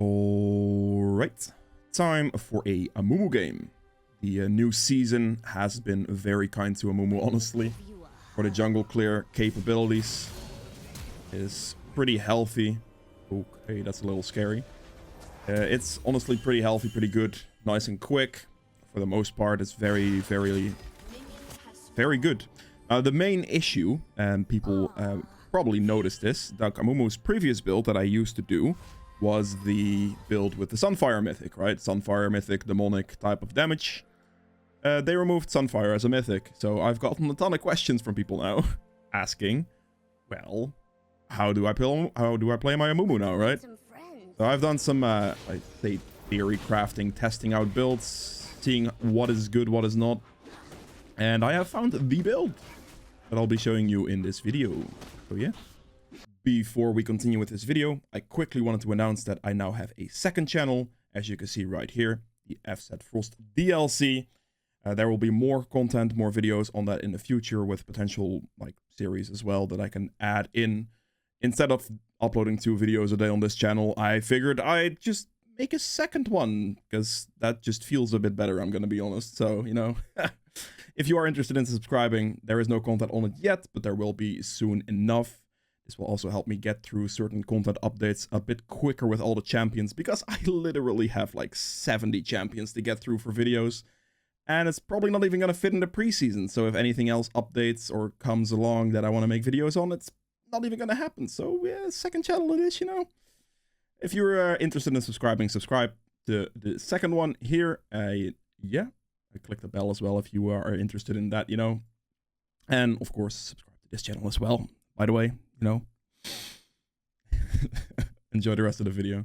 Alright, time for a Amumu game. The new season has been very kind to Amumu, honestly. For the jungle clear capabilities is pretty healthy. Okay, that's a little scary. It's honestly pretty healthy, pretty good, nice and quick. For the most part, it's very good. The main issue, and people probably noticed this, that Amumu's previous build that I used to do was the build with the Sunfire Mythic, right? Sunfire Mythic, demonic type of damage. They removed Sunfire as a mythic, so I've gotten a ton of questions from people now asking, well, how do I play my Amumu now, right? So I've done some, I'd say, theory crafting, testing out builds, seeing what is good, what is not, and I have found the build that I'll be showing you in this video. So yeah. Before we continue with this video, I quickly wanted to announce that I now have a second channel, as you can see right here, the S13 DLC. There will be more content, more videos on that in the future with potential like series as well that I can add in. Instead of uploading 2 videos a day on this channel, I figured I'd just make a second one because that just feels a bit better, I'm going to be honest. So, you know, if you are interested in subscribing, there is no content on it yet, but there will be soon enough. This will also help me get through certain content updates a bit quicker with all the champions, because I literally have like 70 champions to get through for videos. And it's probably not even going to fit in the preseason. So if anything else updates or comes along that I want to make videos on, it's not even going to happen. So yeah, second channel it is, you know. If you're interested in subscribing, subscribe to the second one here. Yeah, I click the bell as well if you are interested in that, you know. And of course, subscribe to this channel as well, by the way, you know. Enjoy the rest of the video.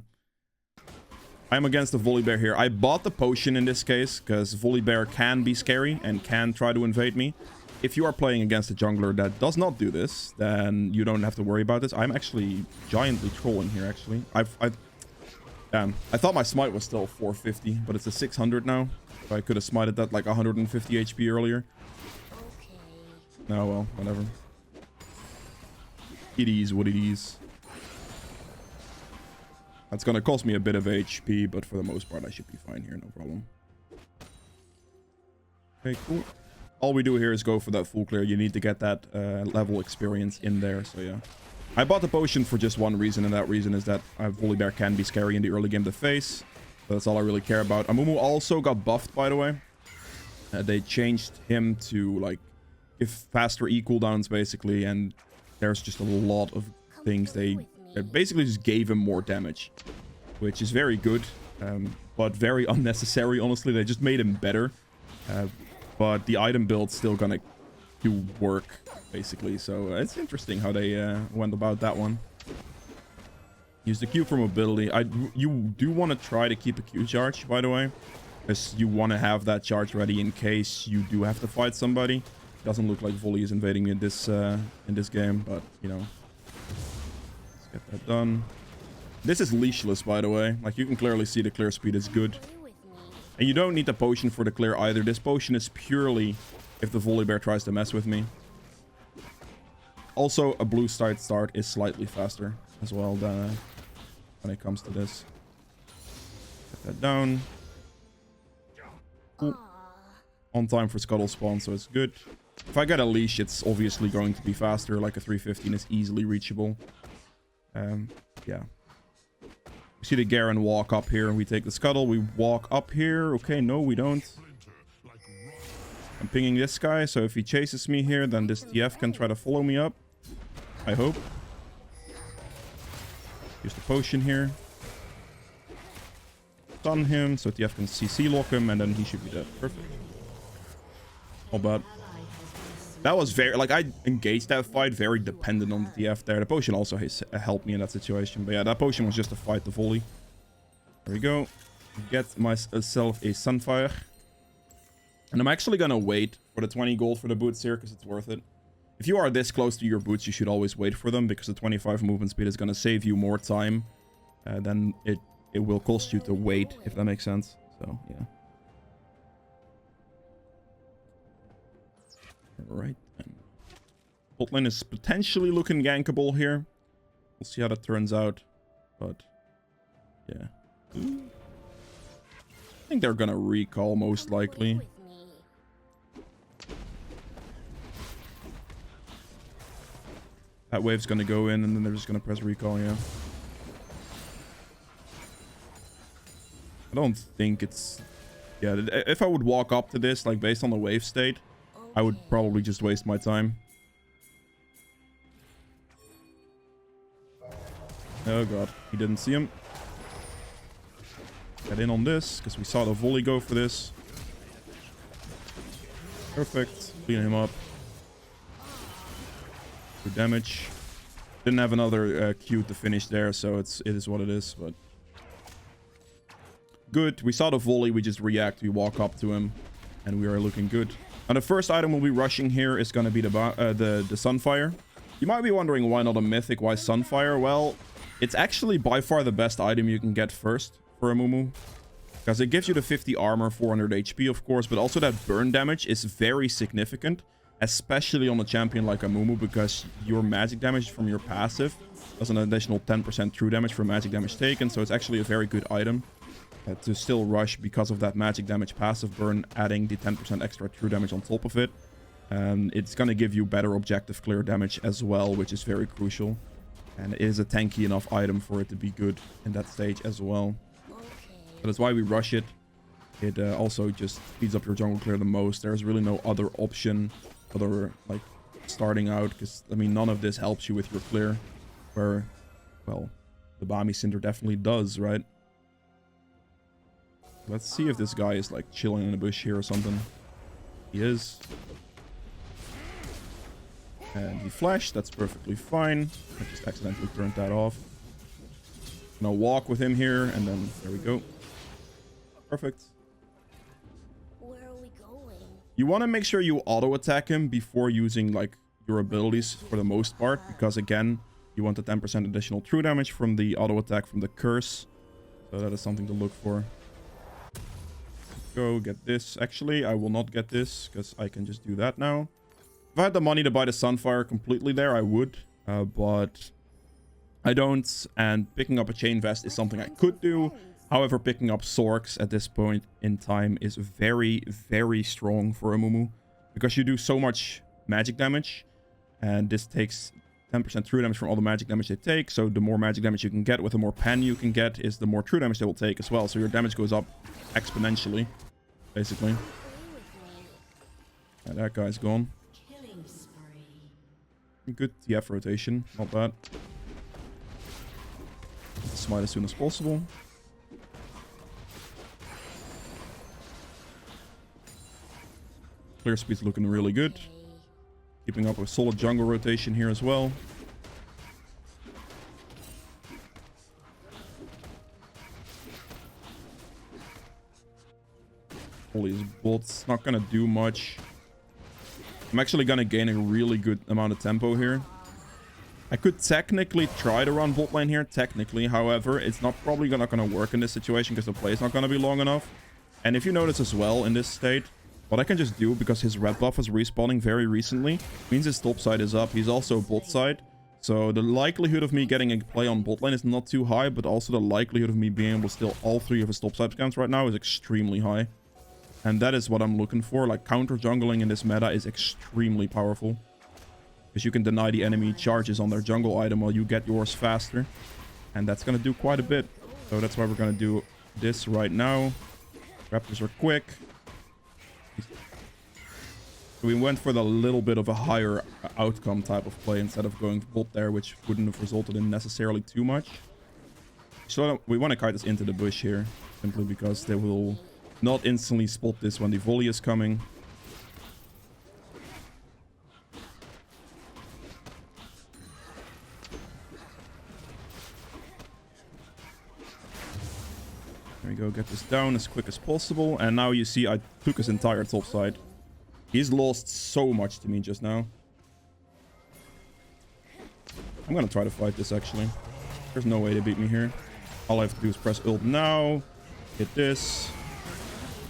I'm against the Volibear here. I bought the potion in this case because Volibear can be scary and can try to invade me. If you are playing against a jungler that does not do this, then you don't have to worry about this. I'm actually giantly trolling here, actually. Damn, I thought my smite was still 450, but it's a 600 now. So I could have smited that like 150 HP earlier. Oh well, whatever. It is what it is. That's gonna cost me a bit of HP, but for the most part I should be fine here, no problem. Okay, cool. All we do here is go for that full clear. You need to get that level experience in there, so yeah. I bought the potion for just one reason, and that reason is that Volibear can be scary in the early game to face. So that's all I really care about. Amumu also got buffed, by the way. They changed him to, like, give faster E cooldowns, basically, and there's just a lot of things they basically just gave him more damage, which is very good, but very unnecessary, honestly. They just made him better, but the item build's still gonna do work, basically. So it's interesting how they went about that one. Use the Q for mobility. You do want to try to keep a Q charge, by the way, because you want to have that charge ready in case you do have to fight somebody. Doesn't look like Volley is invading me in this game, but you know. Get that done. This is leashless, by the way. Like, you can clearly see the clear speed is good. And you don't need the potion for the clear either. This potion is purely if the Volibear tries to mess with me. Also, a blue side start is slightly faster as well than, when it comes to this. Get that down. Cool. On time for Scuttle spawn, so it's good. If I get a leash, it's obviously going to be faster. Like a 315 is easily reachable. Yeah. We see the Garen walk up here. We take the Scuttle. We walk up here. Okay, no, we don't. I'm pinging this guy, so if he chases me here, then this TF can try to follow me up. I hope. Use the potion here. Stun him, so TF can CC lock him, and then he should be dead. Perfect. Not bad. That was very, like, I engaged that fight very dependent on the TF there. The potion also has helped me in that situation. But yeah, that potion was just to fight the volley. There we go. Get myself a Sunfire. And I'm actually going to wait for the 20 gold for the boots here, because it's worth it. If you are this close to your boots, you should always wait for them, because the 25 movement speed is going to save you more time than it will cost you to wait, if that makes sense. So, yeah. Alright, and bot lane is potentially looking gankable here. We'll see how that turns out, but yeah, think they're gonna recall most likely. That wave's gonna go in and then they're just gonna press recall, yeah. I don't think it's... Yeah, if I would walk up to this, like based on the wave state, I would probably just waste my time. Oh god, he didn't see him. Get in on this, because we saw the volley go for this. Perfect. Clean him up. Good damage. Didn't have another Q to finish there, so it is what it is, but... Good. We saw the volley, we just react, we walk up to him, and we are looking good. Now the first item we'll be rushing here is going to be the Sunfire. You might be wondering why not a mythic, why Sunfire? Well, it's actually by far the best item you can get first for Amumu. Because it gives you the 50 armor, 400 HP of course, but also that burn damage is very significant. Especially on a champion like Amumu, because your magic damage from your passive does an additional 10% true damage for magic damage taken. So it's actually a very good item to still rush because of that magic damage passive burn, adding the 10% extra true damage on top of it. It's going to give you better objective clear damage as well, which is very crucial. And it is a tanky enough item for it to be good in that stage as well. So that's why we rush it. It also just speeds up your jungle clear the most. There's really no other option other like starting out, because I mean none of this helps you with your clear, where, well, the Bami Cinder definitely does, right? Let's see if this guy is like chilling in a bush here or something. He is. And he flashed. That's perfectly fine. I just accidentally turned that off. Gonna walk with him here, and then there we go. Perfect. Where are we going? You want to make sure you auto attack him before using like your abilities for the most part, because again, you want the 10% additional true damage from the auto attack from the curse. So that is something to look for. Go get this. Actually, I will not get this because I can just do that now. If I had the money to buy the Sunfire completely there, I would. But I don't. And picking up a chain vest is something I could do. However, picking up Sorks at this point in time is very, very strong for Amumu, because you do so much magic damage. And this takes 10% true damage from all the magic damage they take. So the more magic damage you can get with the more pen you can get is the more true damage they will take as well. So your damage goes up exponentially, basically. And that guy's gone. Good TF rotation, not bad. Smite as soon as possible. Clear speed's looking really good. Keeping up with solid jungle rotation here as well. All these bolts, not gonna do much. I'm actually gonna gain a really good amount of tempo here. I could technically try to run bot lane here, technically. However, it's not probably not gonna work in this situation because the play is not gonna be long enough. And if you notice as well in this state, what I can just do, because his red buff is respawning very recently, means his top side is up. He's also bot side. So the likelihood of me getting a play on bot lane is not too high, but also the likelihood of me being able to steal all three of his top side scans right now is extremely high. And that is what I'm looking for. Like, counter jungling in this meta is extremely powerful, because you can deny the enemy charges on their jungle item while you get yours faster. And that's going to do quite a bit. So that's why we're going to do this right now. Raptors are quick. We went for the little bit of a higher outcome type of play instead of going bot there, which wouldn't have resulted in necessarily too much. So we want to kite this into the bush here, simply because they will not instantly spot this when the volley is coming. There we go, get this down as quick as possible. And now you see I took his entire top side. He's lost so much to me just now. I'm gonna try to fight this actually. There's no way to beat me here. All I have to do is press ult now, hit this,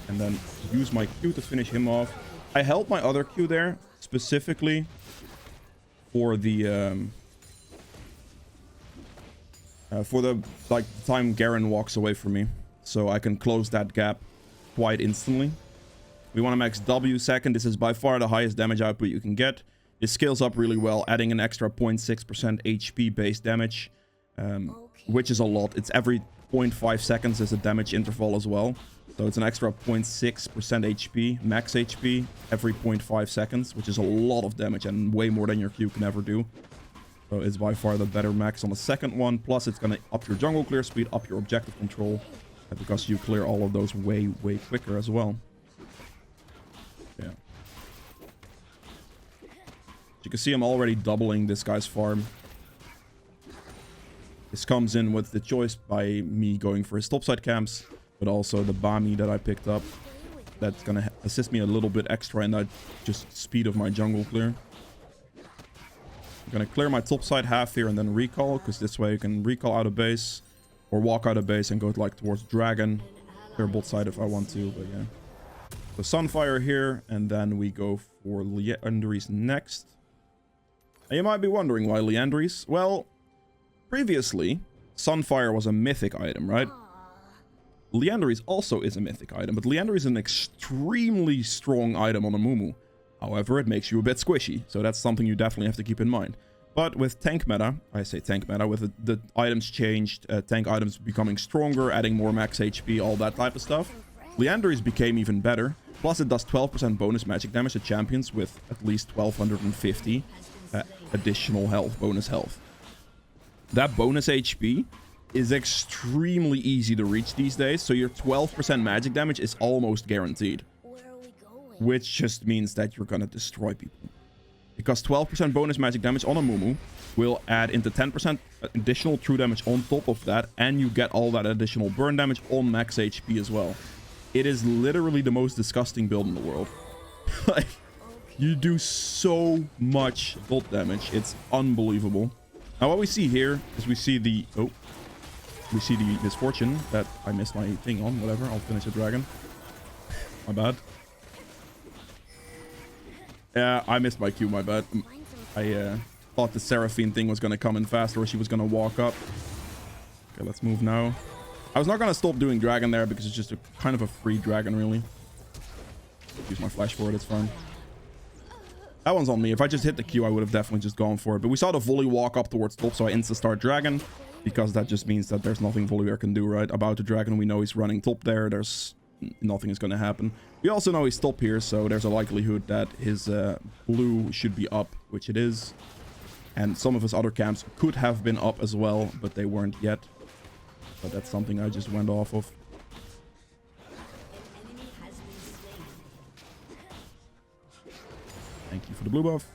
and then use my Q to finish him off. I held my other Q there specifically for the time Garen walks away from me, so I can close that gap quite instantly. We want to max W second. This is by far the highest damage output you can get. It scales up really well, adding an extra 0.6% HP base damage, which is a lot. It's every 0.5 seconds is a damage interval as well. So it's an extra 0.6% HP, max HP, every 0.5 seconds, which is a lot of damage and way more than your Q can ever do. So it's by far the better max on the second one. Plus, it's going to up your jungle clear speed, up your objective control, because you clear all of those way, way quicker as well. Yeah. You can see I'm already doubling this guy's farm. This comes in with the choice by me going for his topside camps, but also the Bami that I picked up. That's going to assist me a little bit extra in that just speed of my jungle clear. I'm going to clear my topside half here and then recall, because this way you can recall out of base or walk out of base and go like towards dragon. Clear bot side if I want to, but yeah. So Sunfire here, and then we go for Liandry's next. And you might be wondering why Liandry's. Well, previously, Sunfire was a mythic item, right? Liandry's also is a mythic item, but Liandry is an extremely strong item on Amumu. However, it makes you a bit squishy, so that's something you definitely have to keep in mind. But with tank meta, I say tank meta, with the items changed, tank items becoming stronger, adding more max HP, all that type of stuff, Liandry's became even better. Plus, it does 12% bonus magic damage to champions with at least 1250 additional health, bonus health. That bonus HP is extremely easy to reach these days, so your 12% magic damage is almost guaranteed. Which just means that you're gonna destroy people. Because 12% bonus magic damage on Amumu will add into 10% additional true damage on top of that, and you get all that additional burn damage on max HP as well. It is literally the most disgusting build in the world. Like, you do so much bolt damage. It's unbelievable. Now what we see here is we see the misfortune that I missed my thing on. Whatever, I'll finish the dragon. My bad. Yeah, I missed my Q, my bad. I thought the Seraphine thing was going to come in faster, or she was going to walk up. Okay, let's move now. I was not going to stop doing dragon there because it's just a kind of a free dragon, really. Use my flash for it, it's fine. That one's on me. If I just hit the Q, I would have definitely just gone for it. But we saw the volley walk up towards top, so I insta-start dragon. Because that just means that there's nothing Volibear can do, right? About the dragon, we know he's running top there. There's nothing is going to happen. We also know he's top here, so there's a likelihood that his blue should be up, which it is. And some of his other camps could have been up as well, but they weren't yet. But that's something I just went off of. Thank you for the blue buff.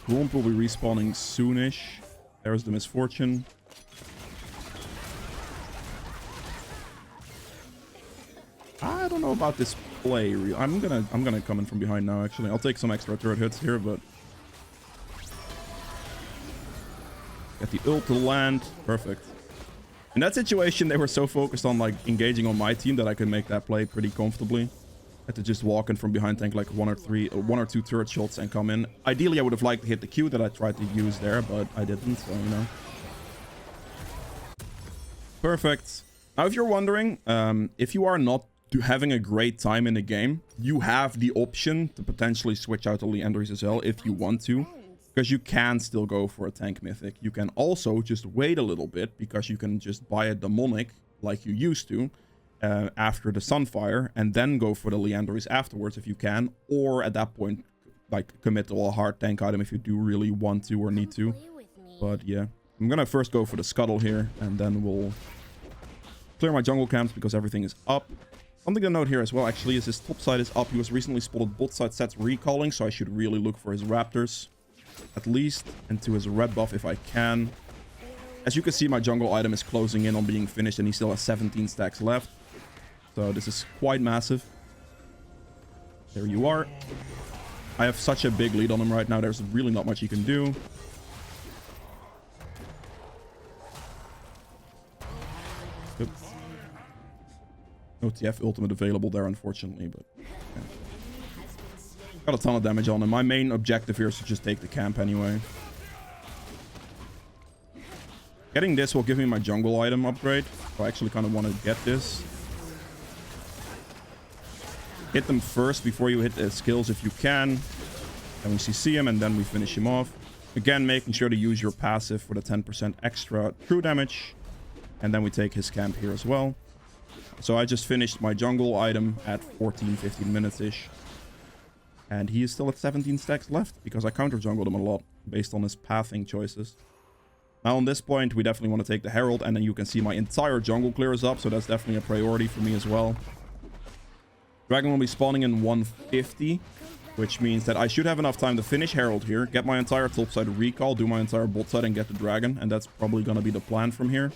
Gromp will be respawning soonish. There's the misfortune. I don't know about this play. I'm gonna come in from behind now. Actually, I'll take some extra turret hits here, but get the ult to land. Perfect. In that situation, they were so focused on like engaging on my team that I could make that play pretty comfortably. Had to just walk in from behind, tank like one or two turret shots and come in. Ideally, I would have liked to hit the Q that I tried to use there, but I didn't, so you know. Perfect. Now, if you're wondering, if you are not having a great time in the game, you have the option to potentially switch out to Liandry's as well if you want to, because you can still go for a tank mythic. You can also just wait a little bit, because you can just buy a demonic like you used to. After the Sunfire, and then go for the Liandry's afterwards if you can, or at that point like commit to a hard tank item if you do really want to or need to. But yeah, I'm gonna first go for the Scuttle here, and then we'll clear my jungle camps because everything is up. Something to note here as well actually is his top side is up. He was recently spotted bot side sets recalling, so I should really look for his raptors at least, and to his red buff if I can. As you can see, my jungle item is closing in on being finished, and he still has 17 stacks left. So this is quite massive. There you are. I have such a big lead on him right now. There's really not much he can do. Good. No TF ultimate available there, unfortunately, but yeah. Got a ton of damage on him. My main objective here is to just take the camp anyway. Getting this will give me my jungle item upgrade. So I actually kind of want to get this. Hit them first before you hit the skills if you can. Then we CC him and then we finish him off. Again, making sure to use your passive for the 10% extra true damage. And then we take his camp here as well. So I just finished my jungle item at 14-15 minutes-ish. And he is still at 17 stacks left because I counter-jungled him a lot based on his pathing choices. Now on this point, we definitely want to take the Herald, and then you can see my entire jungle clears up, so that's definitely a priority for me as well. Dragon will be spawning in 150, which means that I should have enough time to finish Herald here, get my entire topside recall, do my entire bot side, and get the Dragon, and that's probably going to be the plan from here.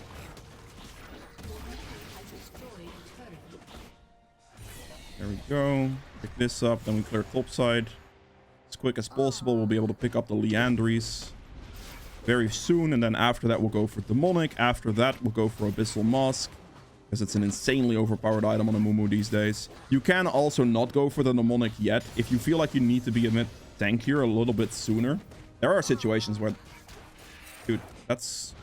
There we go. Pick this up, then we clear topside. As quick as possible, we'll be able to pick up the Liandry's very soon, and then after that we'll go for Demonic. After that we'll go for Abyssal Mask, because it's an insanely overpowered item on Amumu these days. You can also not go for the Demonic yet if you feel like you need to be a bit tankier a little bit sooner. There are situations where, dude, that's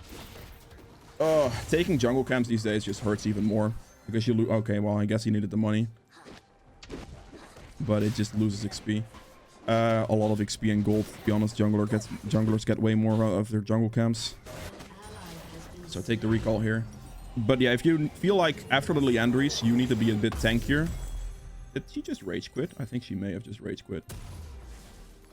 taking jungle camps these days just hurts even more because you lose. Okay, well, I guess he needed the money, but it just loses XP. A lot of XP and gold, to be honest. Junglers get way more of their jungle camps. So take the recall here. But yeah, if you feel like after the Liandry's, you need to be a bit tankier. Did she just rage quit? I think she may have just rage quit.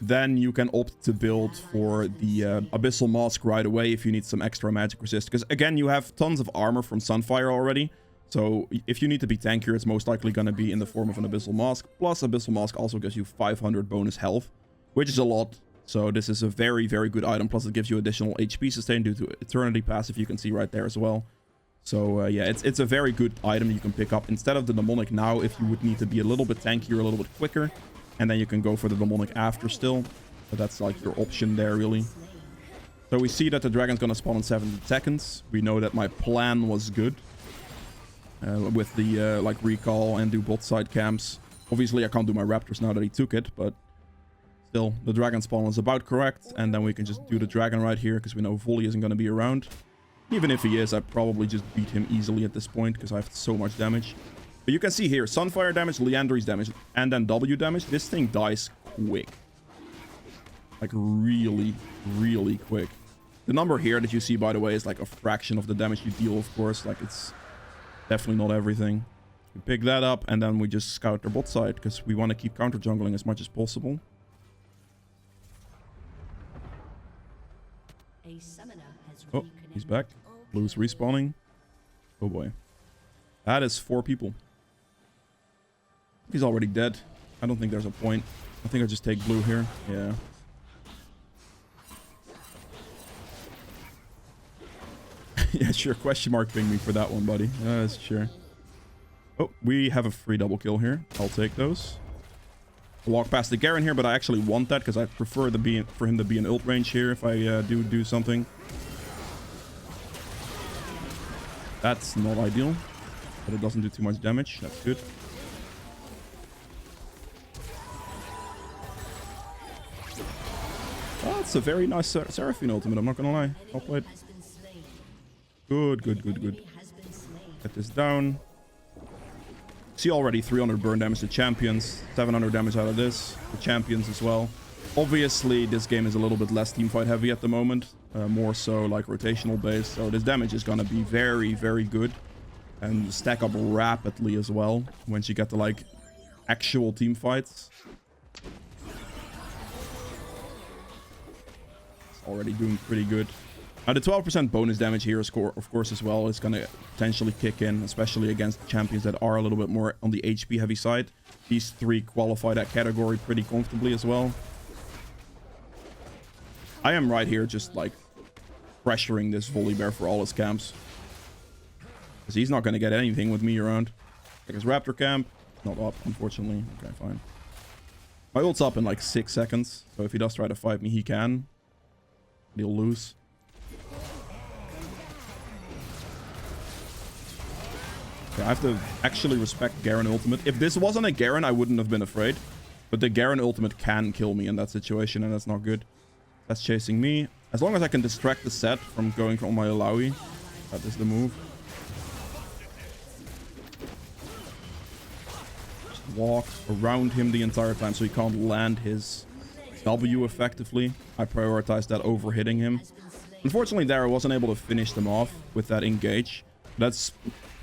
Then you can opt to build for the Abyssal Mask right away if you need some extra magic resist. Because again, you have tons of armor from Sunfire already. So if you need to be tankier, it's most likely going to be in the form of an Abyssal Mask. Plus, Abyssal Mask also gives you 500 bonus health, which is a lot. So this is a very, very good item. Plus, it gives you additional HP sustain due to Eternity passive, you can see right there as well. So yeah, it's a very good item you can pick up instead of the Demonic now if you would need to be a little bit tankier, a little bit quicker. And then you can go for the Demonic after still. But that's like your option there, really. So we see that the Dragon's going to spawn in 70 seconds. We know that my plan was good. With the like recall and do bot side camps. Obviously I can't do my raptors now that he took it, but still the dragon spawn is about correct, and then we can just do the dragon right here because we know Volley isn't going to be around. Even if he is, I probably just beat him easily at this point because I have so much damage. But you can see here, Sunfire damage, Liandry's damage, and then W damage. This thing dies quick. Like really, really quick. The number here that you see, by the way, is like a fraction of the damage you deal, of course. Like it's definitely not everything. We pick that up and then we just scout their bot side because we want to keep counter jungling as much as possible. Oh, he's back. Blue's respawning. Oh boy. That is 4 people. He's already dead. I don't think there's a point. I think I just take blue here. Yeah. Yeah, sure. Question mark ping me for that one, buddy. Sure. Oh, we have a free double kill here. I'll take those. I'll walk past the Garen here, but I actually want that because I prefer for him to be in ult range here if I do something. That's not ideal, but it doesn't do too much damage. That's good. Oh, it's a very nice Seraphine ultimate, I'm not gonna lie. Well played. Good, good, good, good. Get this down. See already 300 burn damage to champions, 700 damage out of this, the champions as well. Obviously, this game is a little bit less teamfight heavy at the moment, more so like rotational based, so this damage is gonna be very, very good and stack up rapidly as well once you get to like actual team fights. It's already doing pretty good. Now the 12% bonus damage here, of course, as well, is going to potentially kick in, especially against champions that are a little bit more on the HP heavy side. These 3 qualify that category pretty comfortably as well. I am right here just like pressuring this Volley Bear for all his camps. Because he's not going to get anything with me around. Like his Raptor camp, not up, unfortunately. Okay, fine. My ult's up in like 6 seconds, so if he does try to fight me, he can. He'll lose. I have to actually respect Garen ultimate. If this wasn't a Garen, I wouldn't have been afraid. But the Garen ultimate can kill me in that situation, and that's not good. That's chasing me. As long as I can distract the set from going on my Alawi, that is the move. Just walk around him the entire time so he can't land his W effectively. I prioritize that over hitting him. Unfortunately, there I wasn't able to finish them off with that engage. That's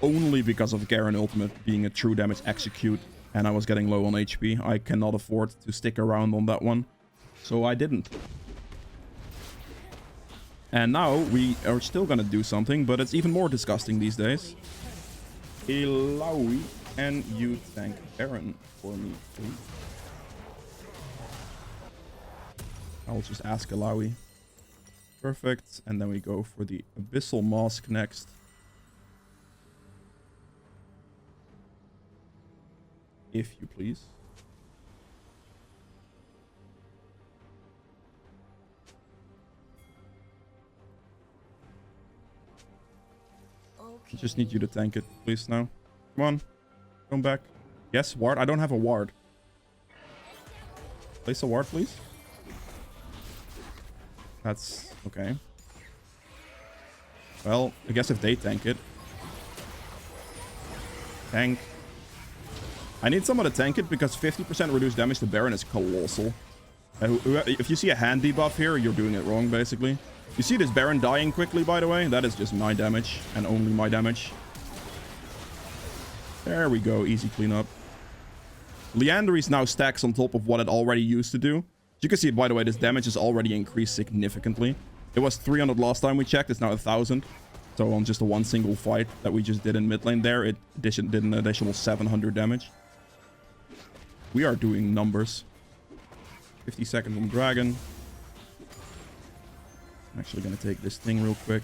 only because of Garen Ultimate being a true damage execute, and I was getting low on HP. I cannot afford to stick around on that one, so I didn't. And now we are still gonna do something, but it's even more disgusting these days. Ilawi, can you tank Garen for me, please? I'll just ask Ilawi. Perfect. And then we go for the Abyssal Mask next. If you please. I just need you to tank it, please, now. Come on. Come back. Yes, ward. I don't have a ward. Place a ward, please. That's okay. Well, I guess if they tank it. Tank. I need someone to tank it because 50% reduced damage to Baron is colossal. If you see a hand debuff here, you're doing it wrong, basically. You see this Baron dying quickly, by the way? That is just my damage and only my damage. There we go. Easy cleanup. Liandry's now stacks on top of what it already used to do. You can see, by the way, this damage is already increased significantly. It was 300 last time we checked. It's now 1,000. So on just a one single fight that we just did in mid lane there, it did an additional 700 damage. We are doing numbers. 50 seconds on Dragon. I'm actually going to take this thing real quick.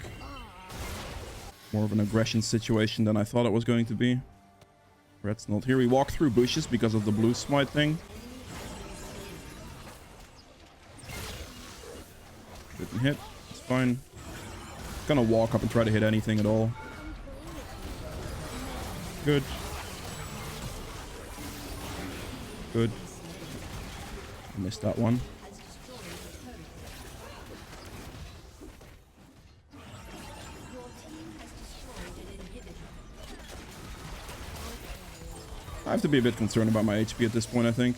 More of an aggression situation than I thought it was going to be. Red's not here. We walk through bushes because of the blue smite thing. Didn't hit. It's fine. Gonna walk up and try to hit anything at all. Good. Good. I missed that one. I have to be a bit concerned about my HP at this point, I think.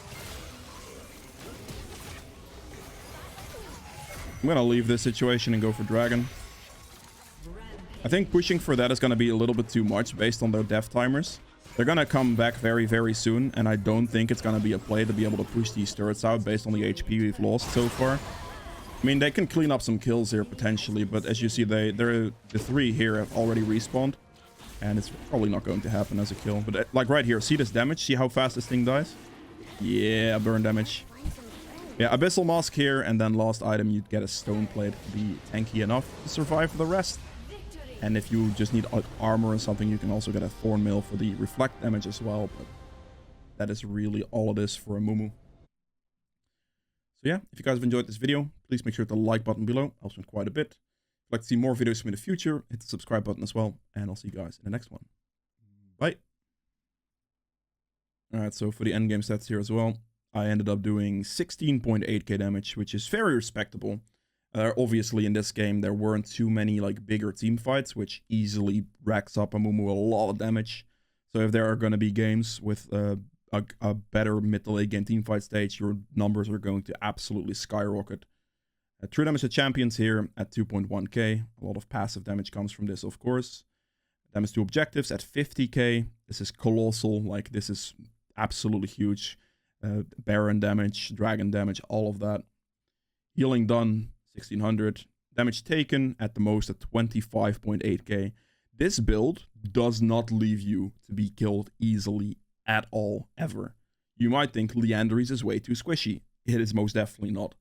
I'm gonna leave this situation and go for Dragon. I think pushing for that is gonna be a little bit too much based on their death timers. They're gonna come back very, very soon, and I don't think it's gonna be a play to be able to push these turrets out based on the HP we've lost so far. I mean, they can clean up some kills here potentially, but as you see, the three here have already respawned, and it's probably not going to happen as a kill. But like right here, see this damage? See how fast this thing dies? Yeah, burn damage. Yeah, Abyssal Mask here, and then last item, you'd get a Stone Plate to be tanky enough to survive the rest. And if you just need armor or something, you can also get a Thorn Mail for the reflect damage as well. But that is really all it is for Amumu. So yeah, if you guys have enjoyed this video, please make sure to like button below. It helps me quite a bit. If you'd like to see more videos from me in the future, hit the subscribe button as well. And I'll see you guys in the next one. Bye. Alright, so for the endgame stats here as well, I ended up doing 16.8k damage, which is very respectable. Obviously, in this game, there weren't too many like bigger team fights, which easily racks up Amumu a lot of damage. So if there are going to be games with a better mid to late game team fight stage, your numbers are going to absolutely skyrocket. True damage to champions here at 2.1k. A lot of passive damage comes from this, of course. Damage to objectives at 50k. This is colossal. Like, this is absolutely huge. Baron damage, dragon damage, all of that. Healing done, 1600. Damage taken at the most at 25.8k. This build does not leave you to be killed easily at all, ever. You might think Liandry's is way too squishy. It is most definitely not.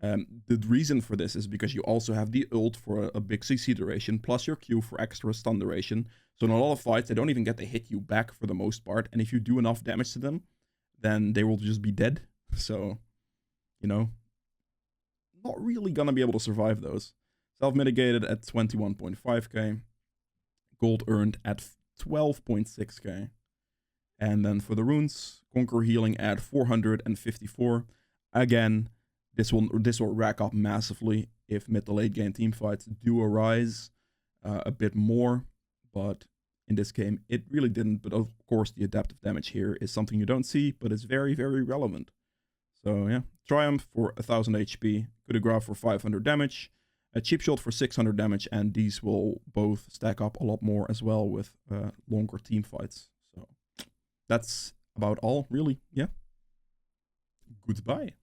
The reason for this is because you also have the ult for a big CC duration, plus your Q for extra stun duration. So in a lot of fights, they don't even get to hit you back for the most part. And if you do enough damage to them, then they will just be dead. So, you know, not really gonna be able to survive those. Self-mitigated at 21.5k. Gold earned at 12.6k. And then for the runes, Conquer Healing at 454. Again, this will rack up massively if mid to late game team fights do arise a bit more, but in this game it really didn't. But of course the adaptive damage here is something you don't see, but it's very, very relevant. So yeah, Triumph for 1000 HP, Coup de Grace for 500 damage, a Cheap Shot for 600 damage, and these will both stack up a lot more as well with longer team fights. So that's about all, really. Yeah. Goodbye.